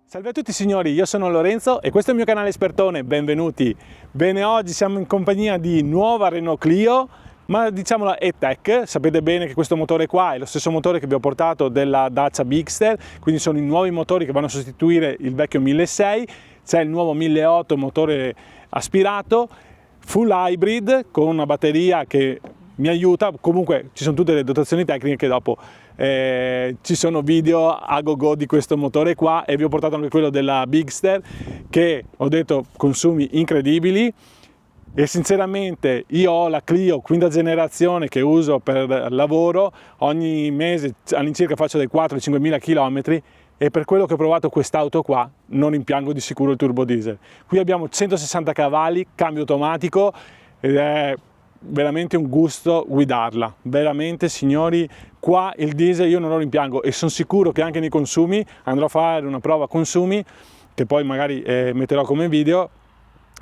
Salve a tutti signori, io sono Lorenzo e questo è il mio canale Espertone, benvenuti. Bene, oggi siamo in compagnia di nuova Renault Clio, ma diciamola E-Tech. Sapete bene che questo motore qua è lo stesso motore che vi ho portato della Dacia Bigster, quindi sono i nuovi motori che vanno a sostituire il vecchio 1600. C'è il nuovo 1800 motore aspirato, full hybrid con una batteria che mi aiuta. Comunque ci sono tutte le dotazioni tecniche che dopo ci sono video a go di questo motore qua, e vi ho portato anche quello della Bigster che ho detto consumi incredibili. E sinceramente io ho la Clio quinta generazione che uso per lavoro, ogni mese all'incirca faccio dai 4-5 mila km, e per quello che ho provato quest'auto qua non rimpiango di sicuro il turbo diesel. Qui abbiamo 160 cavalli, cambio automatico, ed è veramente un gusto guidarla, veramente signori. Qua il diesel io non lo rimpiango, e sono sicuro che anche nei consumi andrò a fare una prova consumi che poi magari metterò come video.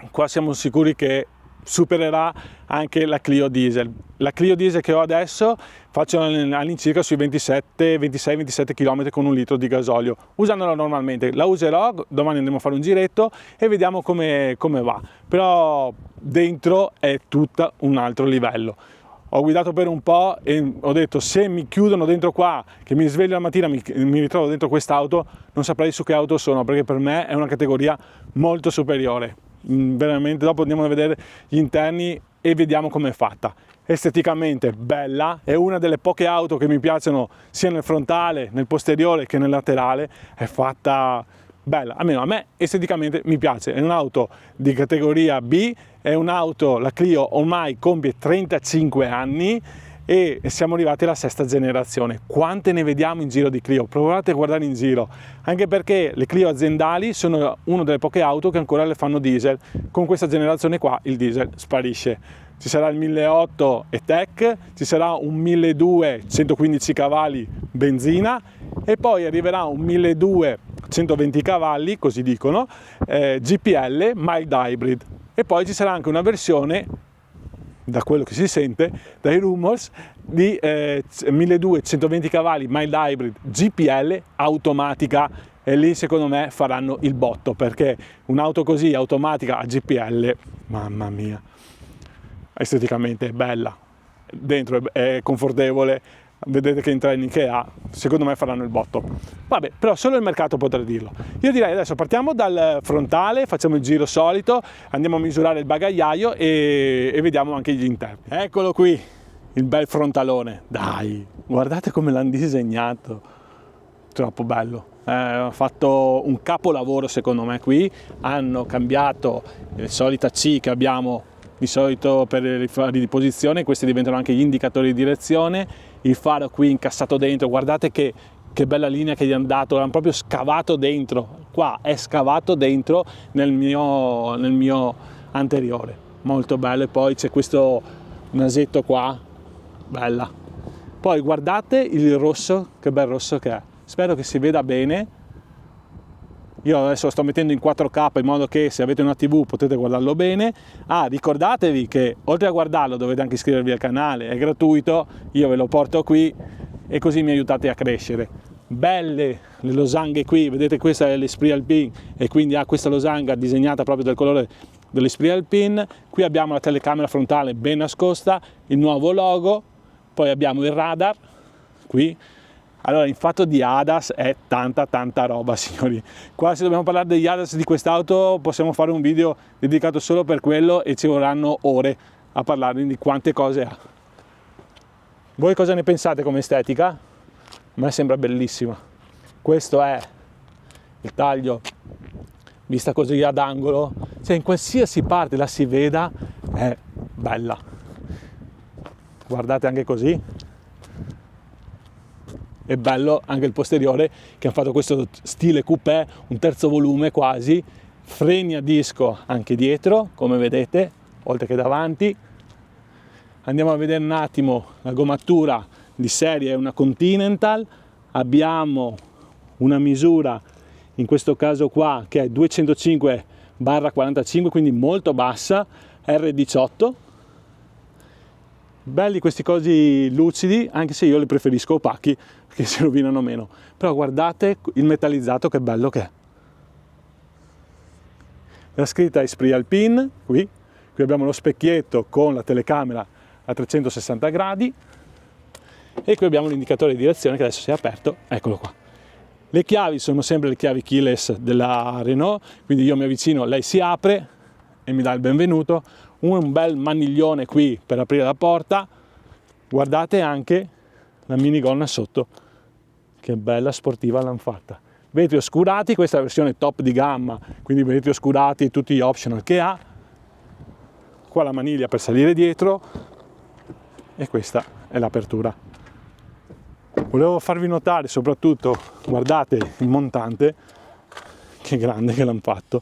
Qua siamo sicuri che supererà anche la Clio diesel. La Clio diesel che ho adesso faccio all'incirca sui 26-27 km con 1 litro di gasolio, usandola normalmente. La userò, domani andremo a fare un giretto e vediamo come va, però dentro è tutto un altro livello. Ho guidato per un po' e ho detto, se mi chiudono dentro qua, che mi sveglio la mattina mi ritrovo dentro quest'auto, non saprei su che auto sono, perché per me è una categoria molto superiore. Veramente, dopo andiamo a vedere gli interni e vediamo com'è fatta. Esteticamente bella, è una delle poche auto che mi piacciono sia nel frontale, nel posteriore che nel laterale. È fatta bella, almeno a me esteticamente mi piace. È un'auto di categoria B, è un'auto, la Clio ormai compie 35 anni e siamo arrivati alla 6ª generazione. Quante ne vediamo in giro di Clio? Provate a guardare in giro, anche perché le Clio aziendali sono una delle poche auto che ancora le fanno diesel. Con questa generazione qua il diesel sparisce. Ci sarà il 1800 E-Tech, ci sarà un 1200 115 cavalli benzina, e poi arriverà un 1200 120 cavalli, così dicono, GPL mild hybrid, e poi ci sarà anche una versione, da quello che si sente dai rumors, di 1200 120 cavalli mild hybrid GPL automatica, e lì secondo me faranno il botto, perché un'auto così automatica a GPL, mamma mia, esteticamente è bella, dentro è confortevole, vedete che interni che ha, secondo me faranno il botto. Vabbè, però solo il mercato potrà dirlo. Io direi adesso partiamo dal frontale, facciamo il giro solito, andiamo a misurare il bagagliaio e vediamo anche gli interni. Eccolo qui, il bel frontalone, dai, guardate come l'hanno disegnato, troppo bello. Ha fatto un capolavoro secondo me qui, hanno cambiato la solita C che abbiamo di solito per i fari di posizione, questi diventano anche gli indicatori di direzione, il faro qui incassato dentro, guardate che bella linea che gli hanno dato, l'hanno proprio scavato dentro, qua è scavato dentro nel mio anteriore, molto bello. E poi c'è questo nasetto qua, bella. Poi guardate il rosso, che bel rosso che è, spero che si veda bene. Io adesso lo sto mettendo in 4K in modo che se avete una TV potete guardarlo bene. Ricordatevi che oltre a guardarlo dovete anche iscrivervi al canale, è gratuito, io ve lo porto qui e così mi aiutate a crescere. Belle le losanghe qui, vedete, questa è l'Esprit Alpine e quindi ha questa losanga disegnata proprio del colore dell'Esprit Alpine. Qui abbiamo la telecamera frontale ben nascosta, il nuovo logo, poi abbiamo il radar qui. Allora, in fatto di ADAS è tanta roba signori. Qua se dobbiamo parlare degli ADAS di quest'auto possiamo fare un video dedicato solo per quello e ci vorranno ore a parlare di quante cose ha. Voi cosa ne pensate come estetica? A me sembra bellissima. Questo è il taglio vista così ad angolo, cioè in qualsiasi parte la si veda è bella. Guardate anche così. È bello anche il posteriore, che hanno fatto questo stile coupé, un terzo volume quasi, freni a disco anche dietro come vedete, oltre che davanti. Andiamo a vedere un attimo la gommatura di serie, è una Continental, abbiamo una misura in questo caso qua che è 205/45, quindi molto bassa, R18, belli questi cosi lucidi, anche se io li preferisco opachi perché si rovinano meno, però guardate il metallizzato che bello che è. La scritta Esprit Alpine, qui abbiamo lo specchietto con la telecamera a 360 gradi e qui abbiamo l'indicatore di direzione che adesso si è aperto, eccolo qua. Le chiavi sono sempre le chiavi keyless della Renault, quindi io mi avvicino, lei si apre e mi dà il benvenuto, un bel maniglione qui per aprire la porta, guardate anche la minigonna sotto, che bella sportiva l'hanno fatta. Vetri oscurati, questa è la versione top di gamma, quindi vetri oscurati e tutti gli optional che ha. Qua la maniglia per salire dietro e questa è l'apertura. Volevo farvi notare soprattutto, guardate il montante, che grande che l'hanno fatto.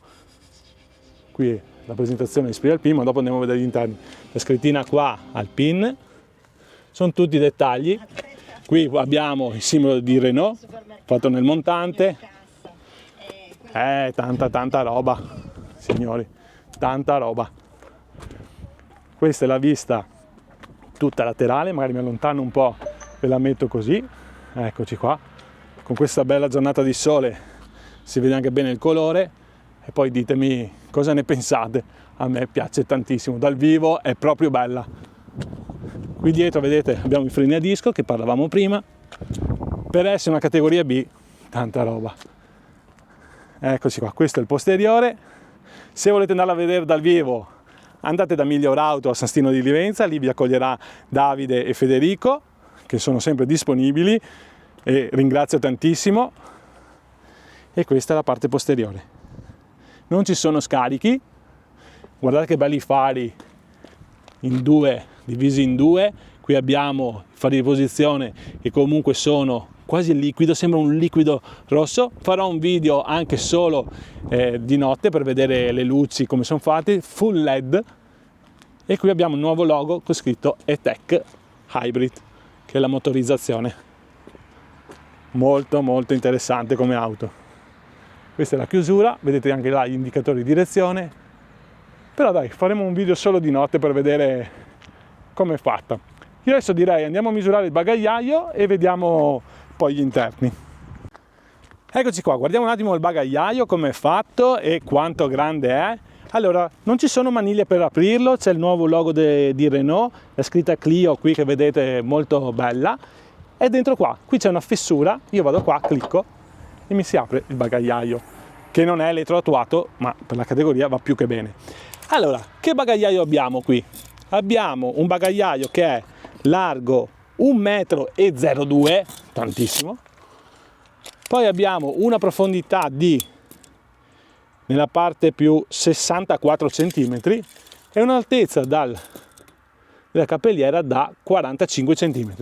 Qui è la presentazione di Esprit Alpine, ma dopo andiamo a vedere gli interni. La scrittina qua Alpine, sono tutti dettagli. Qui abbiamo il simbolo di Renault fatto nel montante. Tanta roba, signori, tanta roba. Questa è la vista tutta laterale, magari mi allontano un po', ve la metto così, eccoci qua. Con questa bella giornata di sole si vede anche bene il colore e poi ditemi cosa ne pensate. A me piace tantissimo, dal vivo è proprio bella. Qui dietro vedete abbiamo i freni a disco che parlavamo prima, per essere una categoria B, tanta roba. Eccoci qua, questo è il posteriore. Se volete andarla a vedere dal vivo andate da Miglior Auto a San Stino di Livenza, lì vi accoglierà Davide e Federico che sono sempre disponibili e ringrazio tantissimo. E questa è la parte posteriore, non ci sono scarichi, guardate che belli fari in due, divisi in due. Qui abbiamo i fari di posizione che comunque sono quasi liquido, sembra un liquido rosso. Farò un video anche solo di notte per vedere le luci come sono fatte, full LED. E qui abbiamo un nuovo logo con scritto E-Tech Hybrid, che è la motorizzazione. Molto interessante come auto. Questa è la chiusura, vedete anche là gli indicatori di direzione. Però dai, faremo un video solo di notte per vedere come è fatta. Io adesso direi andiamo a misurare il bagagliaio e vediamo poi gli interni. Eccoci qua, guardiamo un attimo il bagagliaio come è fatto e quanto grande è. Allora, non ci sono maniglie per aprirlo, c'è il nuovo logo di Renault, la scritta Clio qui che vedete molto bella, e dentro qua, qui c'è una fessura, io vado qua, clicco e mi si apre il bagagliaio, che non è elettroattuato, ma per la categoria va più che bene. Allora, che bagagliaio abbiamo qui? Abbiamo un bagagliaio che è largo 1,02 m, tantissimo. Poi abbiamo una profondità di, nella parte più, 64 cm e un'altezza della cappelliera da 45 cm.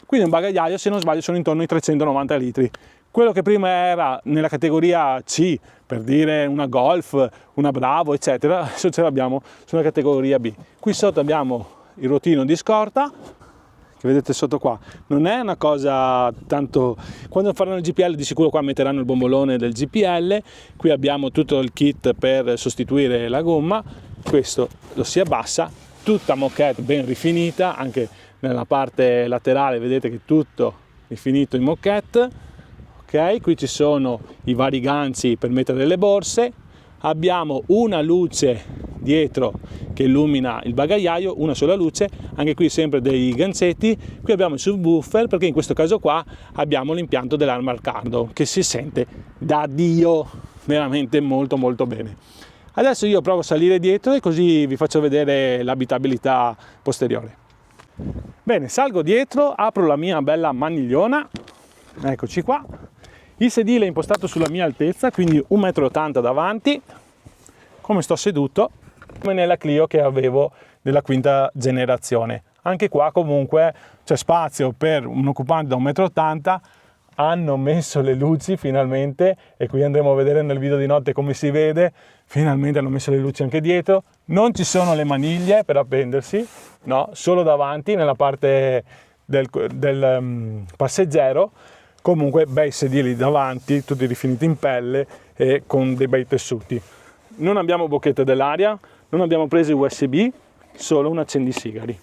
Quindi un bagagliaio, se non sbaglio, sono intorno ai 390 litri. Quello che prima era nella categoria C, per dire una Golf, una Bravo, eccetera, adesso ce l'abbiamo sulla categoria B. Qui sotto abbiamo il ruotino di scorta, che vedete sotto qua. Non è una cosa tanto... Quando faranno il GPL di sicuro qua metteranno il bombolone del GPL. Qui abbiamo tutto il kit per sostituire la gomma. Questo lo si abbassa, tutta moquette ben rifinita, anche nella parte laterale vedete che tutto rifinito in moquette. Ok, qui ci sono i vari ganci per mettere le borse, abbiamo una luce dietro che illumina il bagagliaio, una sola luce, anche qui sempre dei gancetti. Qui abbiamo il subwoofer perché in questo caso qua abbiamo l'impianto dell'Armor Cardo che si sente da Dio, veramente molto bene. Adesso io provo a salire dietro e così vi faccio vedere l'abitabilità posteriore. Bene, salgo dietro, apro la mia bella manigliona, eccoci qua. Il sedile è impostato sulla mia altezza, quindi 1,80 m davanti, come sto seduto, come nella Clio che avevo della quinta generazione. Anche qua comunque c'è spazio per un occupante da 1,80 m, hanno messo le luci finalmente, e qui andremo a vedere nel video di notte come si vede, finalmente hanno messo le luci anche dietro. Non ci sono le maniglie per appendersi, no, solo davanti nella parte del passeggero. Comunque bei sedili davanti, tutti rifiniti in pelle e con dei bei tessuti. Non abbiamo bocchette dell'aria, non abbiamo prese USB, solo un accendisigari.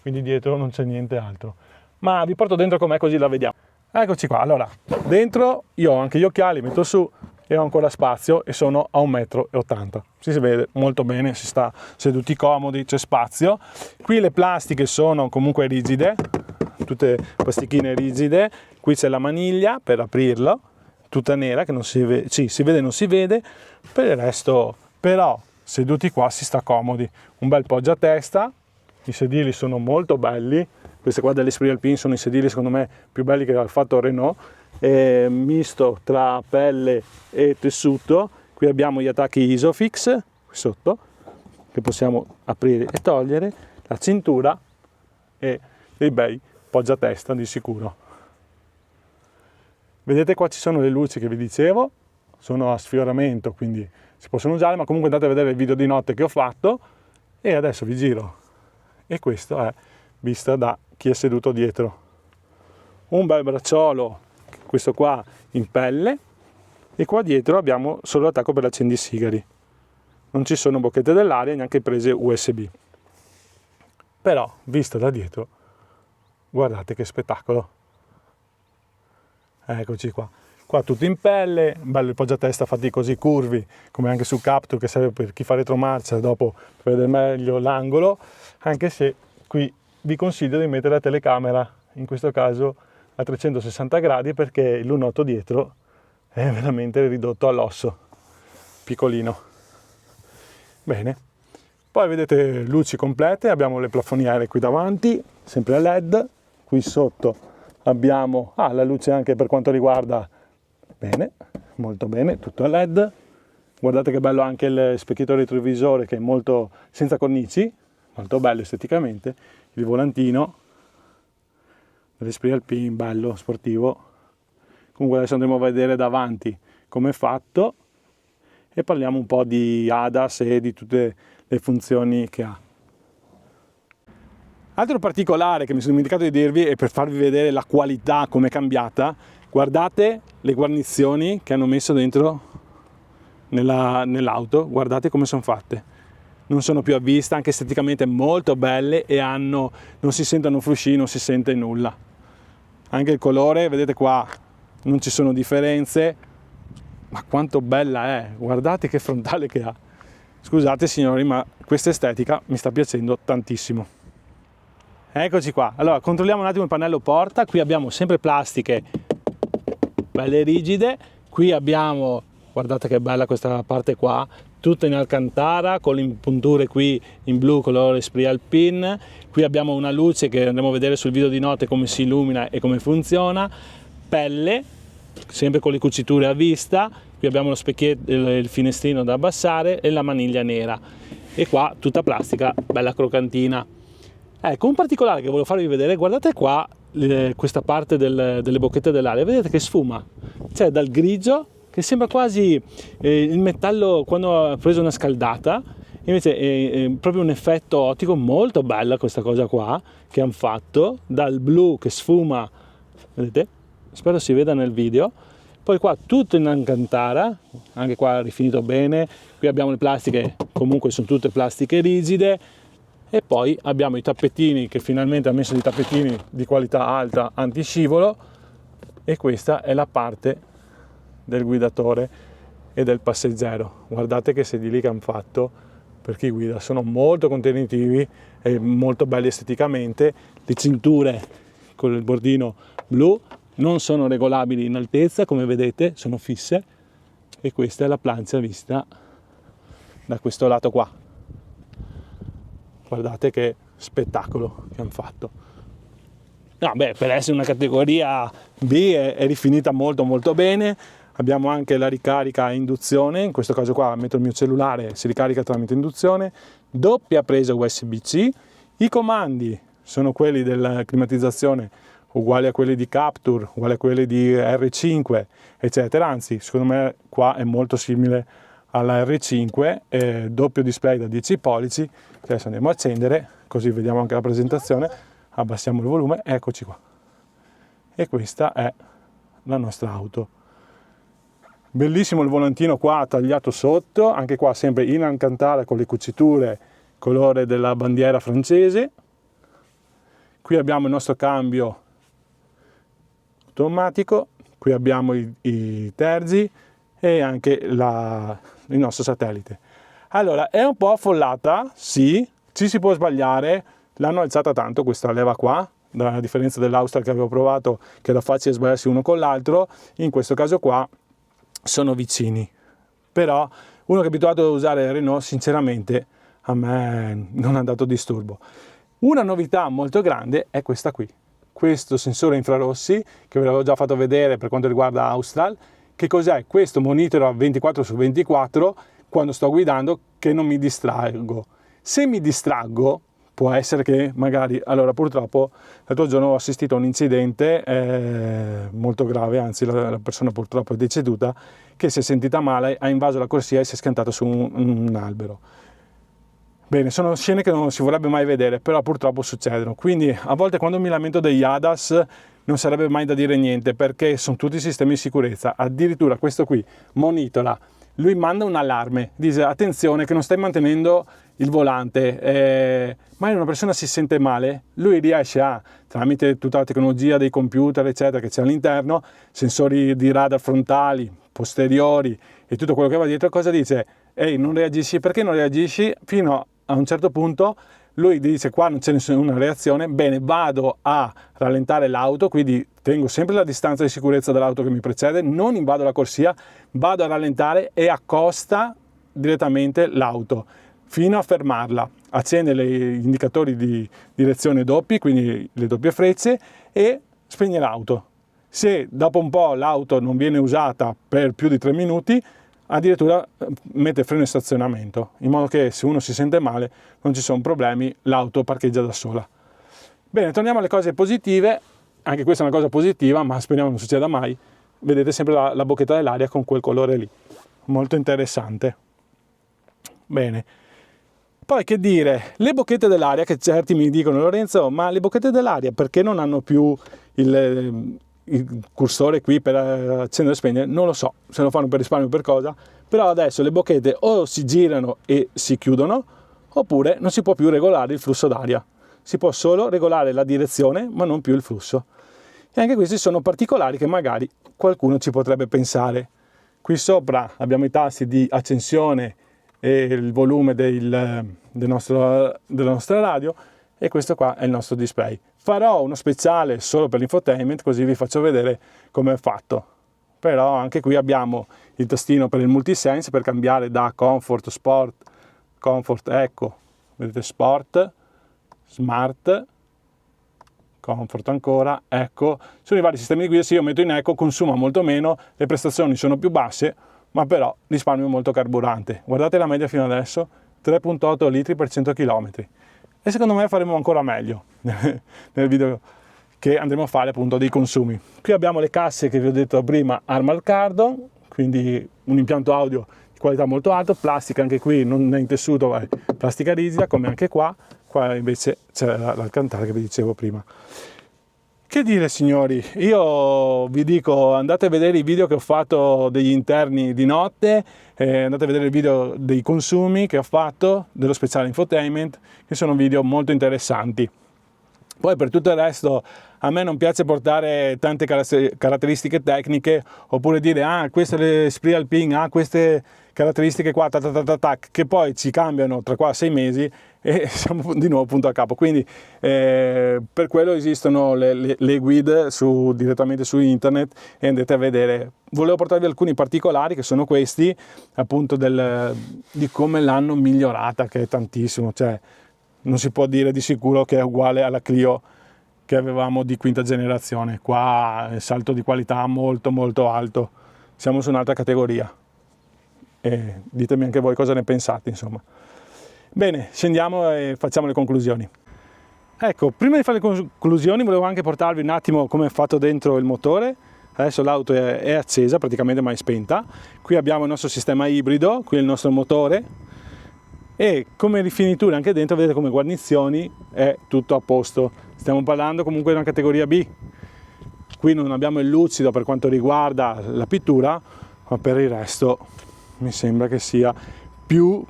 quindi dietro non c'è niente altro. Ma vi porto dentro con me così la vediamo. Eccoci qua, allora, dentro io ho anche gli occhiali, metto su e ho ancora spazio e sono a 1,80 m. Si vede molto bene, si sta seduti comodi, c'è spazio. Qui le plastiche sono comunque rigide, tutte plastichine rigide. Qui c'è la maniglia per aprirlo, tutta nera, che non si vede, sì, si vede non si vede, per il resto però seduti qua si sta comodi. Un bel poggiatesta, i sedili sono molto belli. Queste qua dell'Esprit Alpine sono i sedili secondo me più belli che ha fatto Renault, misto tra pelle e tessuto. Qui abbiamo gli attacchi Isofix qui sotto che possiamo aprire e togliere, la cintura e dei bei poggiatesta di sicuro. Vedete qua ci sono le luci che vi dicevo, sono a sfioramento quindi si possono usare, ma comunque andate a vedere il video di notte che ho fatto e adesso vi giro. E questo è vista da chi è seduto dietro. Un bel bracciolo, questo qua in pelle, e qua dietro abbiamo solo l'attacco per l'accendisigari. Non ci sono bocchette dell'aria, neanche prese USB. Però, vista da dietro, guardate che spettacolo. Eccoci qua. Qua tutto in pelle, bello il poggiatesta fatti così curvi, come anche sul Captur, che serve per chi fa retromarcia, dopo per vedere meglio l'angolo, anche se qui vi consiglio di mettere la telecamera, in questo caso a 360 gradi, perché il lunotto dietro è veramente ridotto all'osso, piccolino. Bene, poi vedete luci complete, abbiamo le plafoniere qui davanti, sempre a LED, qui sotto abbiamo la luce anche per quanto riguarda, bene, molto bene, tutto a LED. Guardate che bello anche il specchietto retrovisore, che è molto senza cornici, molto bello esteticamente. Il volantino dell'Esprit Alpine, bello, sportivo. Comunque adesso andremo a vedere davanti come è fatto e parliamo un po' di ADAS e di tutte le funzioni che ha. Altro particolare che mi sono dimenticato di dirvi, e per farvi vedere la qualità come è cambiata, guardate le guarnizioni che hanno messo dentro nell'auto, guardate come sono fatte. Non sono più a vista, anche esteticamente molto belle, e non si sentono frusci, non si sente nulla. Anche il colore, vedete qua, non ci sono differenze, ma quanto bella è, guardate che frontale che ha. Scusate signori, ma questa estetica mi sta piacendo tantissimo. Eccoci qua, allora controlliamo un attimo il pannello porta. Qui abbiamo sempre plastiche belle rigide, qui abbiamo, guardate che bella questa parte qua, tutta in alcantara con le impunture qui in blu colore Esprit Alpine. Qui abbiamo una luce che andremo a vedere sul video di notte come si illumina e come funziona. Pelle, sempre con le cuciture a vista. Qui abbiamo lo specchietto, il finestrino da abbassare e la maniglia nera. E qua tutta plastica, bella croccantina. Ecco, un particolare che volevo farvi vedere, guardate qua questa parte delle bocchette dell'aria, vedete che sfuma, c'è dal grigio che sembra quasi il metallo quando ha preso una scaldata, invece è proprio un effetto ottico, molto bella questa cosa qua che hanno fatto, dal blu che sfuma, vedete? Spero si veda nel video. Poi qua tutto in alcantara, anche qua rifinito bene, qui abbiamo le plastiche, comunque sono tutte plastiche rigide, e poi abbiamo i tappetini, che finalmente ha messo dei tappetini di qualità alta antiscivolo, e questa è la parte del guidatore e del passeggero. Guardate che sedili che hanno fatto per chi guida, sono molto contenitivi e molto belli esteticamente. Le cinture con il bordino blu non sono regolabili in altezza, come vedete sono fisse, e questa è la plancia vista da questo lato qua. Guardate che spettacolo che hanno fatto. No, beh, per essere una categoria B è rifinita molto molto bene. Abbiamo anche la ricarica a induzione, in questo caso qua metto il mio cellulare, si ricarica tramite induzione, doppia presa USB-C. I comandi sono quelli della climatizzazione uguali a quelli di Captur, uguali a quelli di R5, eccetera. Anzi, secondo me qua è molto simile alla R5, doppio display da 10 pollici. Adesso andiamo a accendere, così vediamo anche la presentazione, abbassiamo il volume, eccoci qua. E questa è la nostra auto. Bellissimo il volantino qua tagliato sotto, anche qua sempre in alcantara con le cuciture colore della bandiera francese. qui abbiamo il nostro cambio automatico, qui abbiamo i terzi e anche il nostro satellite. Allora, è un po' affollata, sì, ci si può sbagliare, l'hanno alzata tanto questa leva qua, a differenza dell'Austral che avevo provato, che era facile sbagliarsi uno con l'altro. In questo caso qua sono vicini, però uno che è abituato a usare Renault, sinceramente a me non ha dato disturbo. Una novità molto grande è questa qui, questo sensore infrarossi che ve l'avevo già fatto vedere per quanto riguarda Austral. Che cos'è? Questo monitora 24/24 quando sto guidando, che non mi distraggo. Se mi distraggo, può essere che magari, allora purtroppo l'altro giorno ho assistito a un incidente molto grave, anzi la persona purtroppo è deceduta, che si è sentita male, ha invaso la corsia e si è schiantato su un albero. Bene, sono scene che non si vorrebbe mai vedere, però purtroppo succedono. Quindi a volte quando mi lamento degli ADAS non sarebbe mai da dire niente, perché sono tutti sistemi di sicurezza. Addirittura questo qui monitora, lui manda un allarme, dice attenzione che non stai mantenendo il volante, ma una persona si sente male, lui riesce a, tramite tutta la tecnologia dei computer eccetera che c'è all'interno, sensori di radar frontali, posteriori e tutto quello che va dietro, cosa dice? Ehi, non reagisci? Perché non reagisci? Fino a un certo punto lui dice qua non c'è nessuna reazione, bene, vado a rallentare l'auto, quindi tengo sempre la distanza di sicurezza dall'auto che mi precede, non invado la corsia, vado a rallentare e accosta direttamente l'auto fino a fermarla, accende gli indicatori di direzione doppi, quindi le doppie frecce, e spegne l'auto. Se dopo un po' l'auto non viene usata per più di 3 minuti, addirittura mette freno in stazionamento, in modo che se uno si sente male non ci sono problemi, l'auto parcheggia da sola. Bene, torniamo alle cose positive. Anche questa è una cosa positiva, ma speriamo non succeda mai. Vedete sempre la bocchetta dell'aria con quel colore lì, molto interessante. Bene, poi che dire, le bocchette dell'aria, che certi mi dicono Lorenzo, ma le bocchette dell'aria perché non hanno più il cursore qui per accendere e spegnere? Non lo so, se lo fanno per risparmio o per cosa, però adesso le bocchette o si girano e si chiudono, oppure non si può più regolare il flusso d'aria, si può solo regolare la direzione ma non più il flusso. E anche questi sono particolari che magari qualcuno ci potrebbe pensare. Qui sopra abbiamo i tasti di accensione e il volume della nostra radio, e questo qua è il nostro display. Farò uno speciale solo per l'infotainment, così vi faccio vedere come è fatto. Però anche qui abbiamo il tastino per il multisense per cambiare da comfort, sport, comfort, ecco, vedete, sport, smart, comfort ancora, ecco. Sono i vari sistemi di guida. Se io metto in eco consuma molto meno, le prestazioni sono più basse, ma però risparmio molto carburante. Guardate la media fino adesso, 3,8 litri per 100 km. E secondo me faremo ancora meglio nel video che andremo a fare appunto dei consumi. Qui abbiamo le casse che vi ho detto prima, Armal Kardon, quindi un impianto audio di qualità molto alta, plastica anche qui, non è in tessuto, ma è plastica rigida come anche qua invece c'è l'alcantara che vi dicevo prima. Che dire signori, io vi dico andate a vedere i video che ho fatto degli interni di notte, andate a vedere il video dei consumi che ho fatto, dello speciale infotainment, che sono video molto interessanti. Poi per tutto il resto a me non piace portare tante caratteristiche tecniche, oppure dire queste le Esprit Alpine, queste caratteristiche qua, che poi ci cambiano tra qua 6 mesi e siamo di nuovo punto a capo. Quindi per quello esistono le guide direttamente su internet e andate a vedere. Volevo portarvi alcuni particolari che sono questi, appunto di come l'hanno migliorata, che è tantissimo, cioè non si può dire di sicuro che è uguale alla Clio che avevamo di quinta generazione. Qua è salto di qualità molto molto alto, siamo su un'altra categoria. E ditemi anche voi cosa ne pensate, insomma. Bene, scendiamo e facciamo le conclusioni. Ecco, prima di fare le conclusioni volevo anche portarvi un attimo come è fatto dentro il motore. Adesso l'auto è accesa praticamente, ma è spenta. Qui abbiamo il nostro sistema ibrido, qui è il nostro motore, e come rifiniture anche dentro vedete come guarnizioni è tutto a posto. Stiamo parlando comunque di una categoria B. Qui non abbiamo il lucido per quanto riguarda la pittura, ma per il resto mi sembra che sia più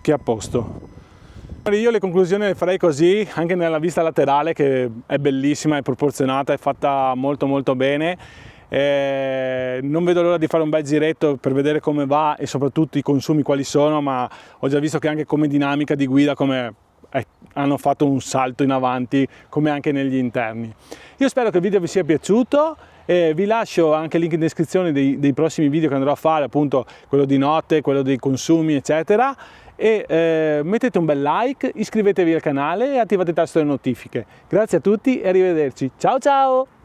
che a posto. Io le conclusioni le farei così, anche nella vista laterale che è bellissima, è proporzionata, è fatta molto bene. Non vedo l'ora di fare un bel giretto per vedere come va e soprattutto i consumi quali sono, ma ho già visto che anche come dinamica di guida hanno fatto un salto in avanti, come anche negli interni. Io spero che il video vi sia piaciuto. Vi lascio anche il link in descrizione dei prossimi video che andrò a fare, appunto quello di notte, quello dei consumi eccetera, e mettete un bel like, iscrivetevi al canale e attivate il tasto delle notifiche. Grazie a tutti e arrivederci, ciao ciao!